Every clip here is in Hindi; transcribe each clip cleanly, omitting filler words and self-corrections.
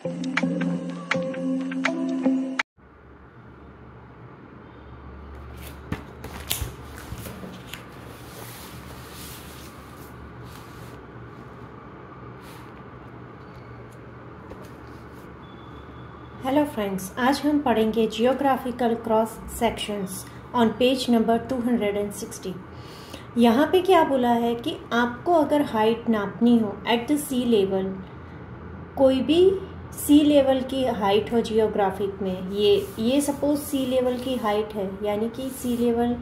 हेलो फ्रेंड्स, आज हम पढ़ेंगे geographical cross sections on page number 260। यहाँ पे क्या बोला है कि आपको अगर हाइट नापनी हो एट द सी लेवल, कोई भी सी लेवल की हाइट हो जियोग्राफिक में, ये सपोज सी लेवल की हाइट है, यानी कि सी लेवल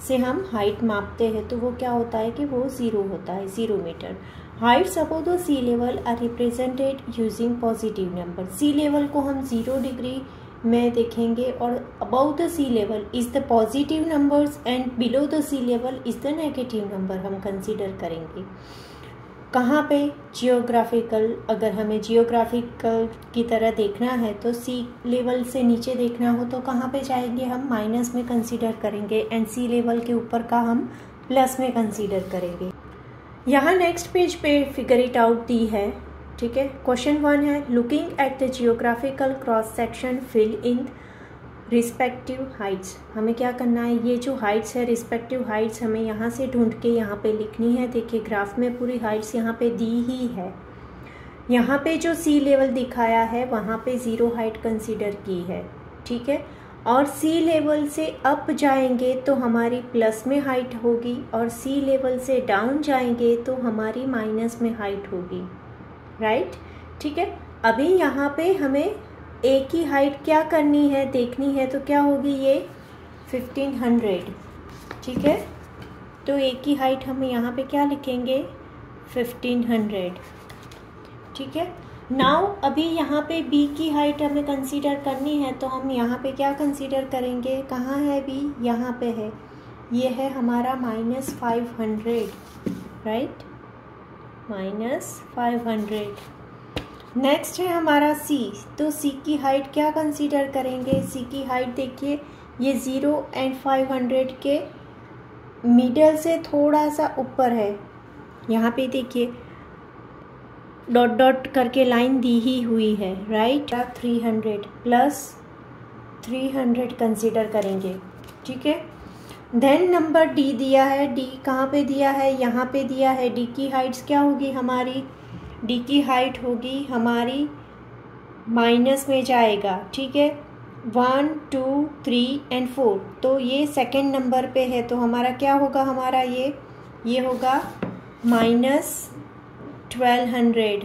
से हम हाइट मापते हैं तो वो क्या होता है कि वो 0 होता है, 0 metre. Heights above the sea level are represented using positive number. Sea level को हम 0 डिग्री में देखेंगे और above the sea level is the positive numbers and below the sea level is the negative number हम कंसीडर करेंगे। कहाँ पे? जियोग्राफिकल, अगर हमें जियोग्राफिकल की तरह देखना है तो सी लेवल से नीचे देखना हो तो कहाँ पे जाएंगे हम? माइनस में कंसीडर करेंगे एंड सी लेवल के ऊपर का हम प्लस में कंसीडर करेंगे। यहाँ नेक्स्ट पेज पे फिगर इट आउट दी है, ठीक है। क्वेश्चन 1 है, looking at the geographical cross section fill in respective heights. हमें क्या करना है, ये जो हाइट्स है, रिस्पेक्टिव हाइट्स हमें यहाँ से ढूंढ के यहाँ पे लिखनी है। देखिए ग्राफ में पूरी हाइट्स यहाँ पे दी ही है। यहाँ पे जो सी लेवल दिखाया है वहाँ पे 0 हाइट कंसीडर की है, ठीक है। और सी लेवल से अप जाएंगे तो हमारी प्लस में हाइट होगी और सी लेवल से डाउन जाएंगे तो हमारी माइनस में हाइट होगी, राइट, ठीक है। अभी यहाँ पे हमें ए की हाइट क्या करनी है, देखनी है, तो क्या होगी ये 1500, ठीक है। तो ए की हाइट हम यहाँ पे क्या लिखेंगे 1500, ठीक है। नाउ अभी यहाँ पे बी की हाइट हमें कंसीडर करनी है तो हम यहाँ पे क्या कंसीडर करेंगे, कहाँ है बी, यहाँ पे है, ये है हमारा -500, राइट, -500। नेक्स्ट है हमारा सी, तो सी की हाइट क्या कंसीडर करेंगे, सी की हाइट देखिए ये 0 एंड 500 के मिडल से थोड़ा सा ऊपर है। यहाँ पे देखिए डॉट डॉट करके लाइन दी ही हुई है, राइट। 300 प्लस 300 कंसीडर करेंगे, ठीक है। देन नंबर डी दिया है, डी कहाँ पे दिया है, यहाँ पे दिया है। डी की हाइट्स क्या होगी हमारी, डी की हाइट होगी हमारी माइनस में जाएगा, ठीक है, 1 2 3 एंड 4, तो ये सेकेंड नंबर पे है तो हमारा क्या होगा, हमारा ये होगा -1200,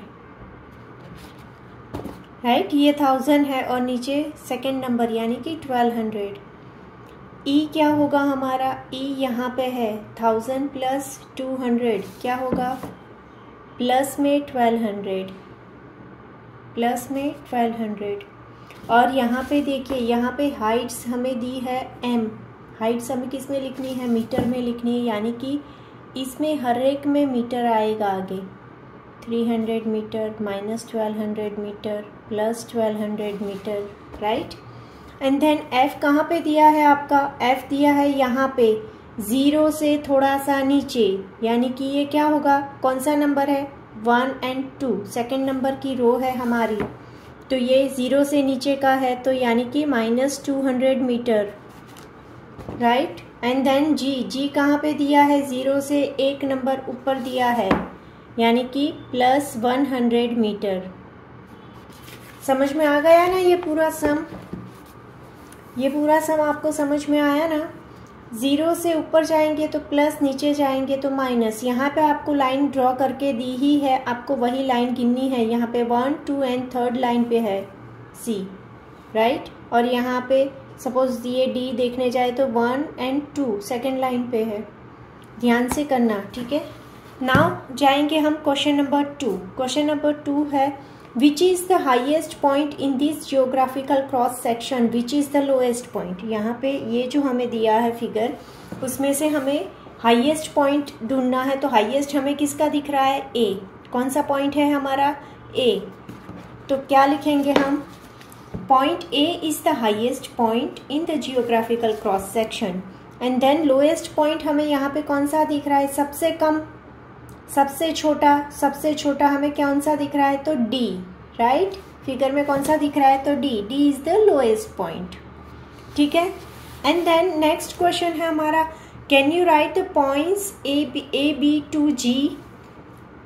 राइट। ये 1000 है और नीचे सेकेंड नंबर यानी कि 1200। ई क्या होगा हमारा, ई यहाँ पे है 1000 प्लस 200 क्या होगा, प्लस में 1200, प्लस में 1200। और यहाँ पे देखिए, यहाँ पे हाइट्स हमें दी है एम, हाइट्स हमें किस में लिखनी है, मीटर में लिखनी है, यानी कि इसमें हर एक में मीटर आएगा आगे। 300 metre, -1200 metre, plus 1200 metre, right. And then F कहाँ पे दिया है आपका, एफ दिया है यहाँ पे 0 से थोड़ा सा नीचे, यानी कि ये क्या होगा, कौन सा नंबर है, 1 एंड 2, सेकेंड नंबर की रो है हमारी, तो ये 0 से नीचे का है तो यानी कि -200 मीटर, राइट। एंड देन जी, जी कहाँ पे दिया है, 0 से एक नंबर ऊपर दिया है, यानी कि +100 मीटर। समझ में आ गया ना ये पूरा सम, ये पूरा सम आपको समझ में आया ना। 0 से ऊपर जाएंगे तो प्लस, नीचे जाएंगे तो माइनस। यहाँ पे आपको लाइन ड्रॉ करके दी ही है, आपको वही लाइन गिननी है। यहाँ पे 1 2 एंड थर्ड लाइन पे है सी, राइट। और यहाँ पे सपोज ये डी देखने जाए तो 1 एंड 2 सेकेंड लाइन पे है, ध्यान से करना, ठीक है। नाउ जाएंगे हम क्वेश्चन नंबर 2। क्वेश्चन नंबर 2 है, which is the highest point in this geographical cross section, which is the lowest point. यहाँ पे ये जो हमें दिया है फिगर, उसमें से हमें हाईएस्ट पॉइंट ढूंढना है। तो हाईएस्ट हमें किसका दिख रहा है, ए। कौन सा पॉइंट है हमारा, ए। तो क्या लिखेंगे हम, point A is the highest point in the geographical cross section. And then lowest point हमें यहाँ पे कौन सा दिख रहा है, सबसे कम, सबसे छोटा हमें कौन सा दिख रहा है, तो डी, राइट। फिगर में कौन सा दिख रहा है, तो D is the lowest point. ठीक है, एंड देन नेक्स्ट क्वेश्चन है हमारा, can you write the points A B to G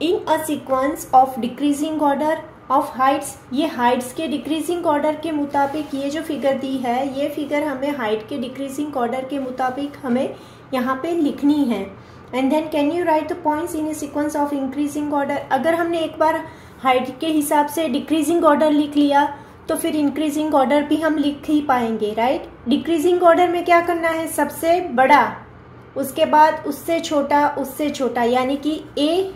in a sequence of decreasing order of heights. ये हाइट्स के डिक्रीजिंग ऑर्डर के मुताबिक ये जो फिगर दी है, ये फिगर हमें हाइट के डिक्रीजिंग ऑर्डर के मुताबिक हमें यहाँ पे लिखनी है। And then can you write the points in a sequence of increasing order. अगर हमने एक बार हाइट के हिसाब से डिक्रीजिंग ऑर्डर लिख लिया तो फिर इंक्रीजिंग ऑर्डर भी हम लिख ही पाएंगे, राइट। डिक्रीजिंग ऑर्डर में क्या करना है, सबसे बड़ा, उसके बाद उससे छोटा, यानी कि ए,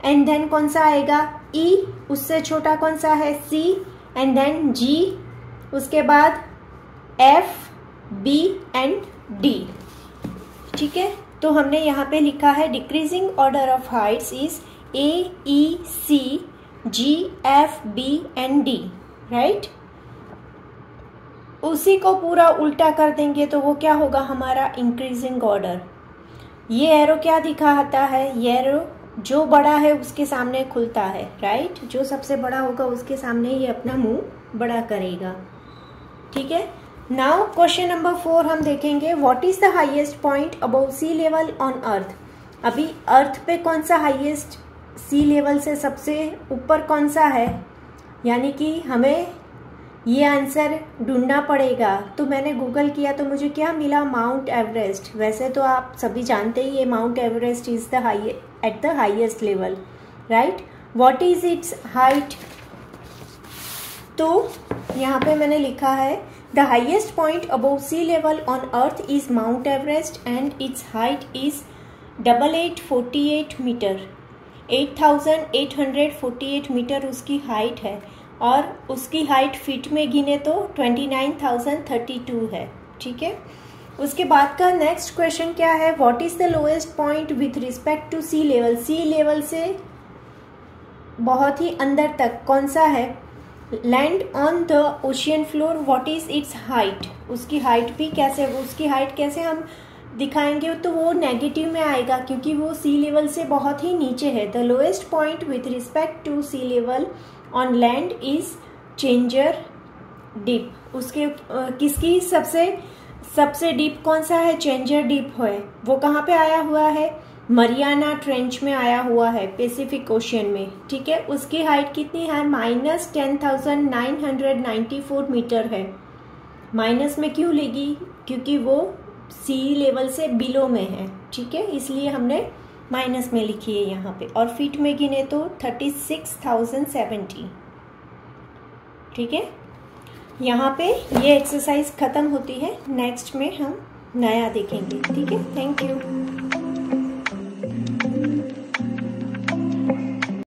एंड देन कौन सा आएगा ई, उससे छोटा कौन सा है सी, एंड देन जी, उसके बाद एफ, बी एंड डी। ठीक है, तो हमने यहाँ पे लिखा है decreasing order of heights is A, E, C, G, F, B and D, right. उसी को पूरा उल्टा कर देंगे तो वो क्या होगा हमारा इंक्रीजिंग ऑर्डर। ये एरो क्या दिखाता है, ये एरो जो बड़ा है उसके सामने खुलता है, राइट। जो सबसे बड़ा होगा उसके सामने ये अपना मुंह बड़ा करेगा। ठीक है, नाउ क्वेश्चन नंबर 4 हम देखेंगे, what is the highest point above sea level on earth. अभी अर्थ पे कौन सा हाईएस्ट, सी लेवल से सबसे ऊपर कौन सा है, यानी कि हमें ये आंसर ढूंढना पड़ेगा। तो मैंने गूगल किया तो मुझे क्या मिला, माउंट एवरेस्ट। वैसे तो आप सभी जानते ही ये Mount Everest is the at the highest level, right. What is its height, तो यहाँ पे मैंने लिखा है the highest point above sea level on earth is Mount Everest and its height is 8848 metre. 8848 metre उसकी हाइट है, और उसकी हाइट फीट में गिने तो 29,032 है। ठीक है, उसके बाद का नेक्स्ट क्वेश्चन क्या है, what is the lowest point with respect to sea level. Sea level से बहुत ही अंदर तक कौन सा है, land on the ocean floor, what is its height. उसकी हाइट भी कैसे, उसकी हाइट कैसे हम दिखाएंगे, तो वो नेगेटिव में आएगा क्योंकि वो सी लेवल से बहुत ही नीचे है। The lowest point with respect to sea level on land is Challenger deep. उसके किसकी सबसे डीप कौन सा है, चेंजर डीप है। वो कहाँ पे आया हुआ है, मरियाना ट्रेंच में आया हुआ है, पैसिफिक ओशियन में। ठीक है, उसकी हाइट कितनी है, -10,994 मीटर है। माइनस में क्यों लेगी, क्योंकि वो सी लेवल से बिलो में है। ठीक है, इसलिए हमने माइनस में लिखी है यहाँ पे, और फीट में गिने तो 36,070। ठीक है, यहाँ पे ये एक्सरसाइज खत्म होती है, नेक्स्ट में हम नया देखेंगे। ठीक है, थैंक यू।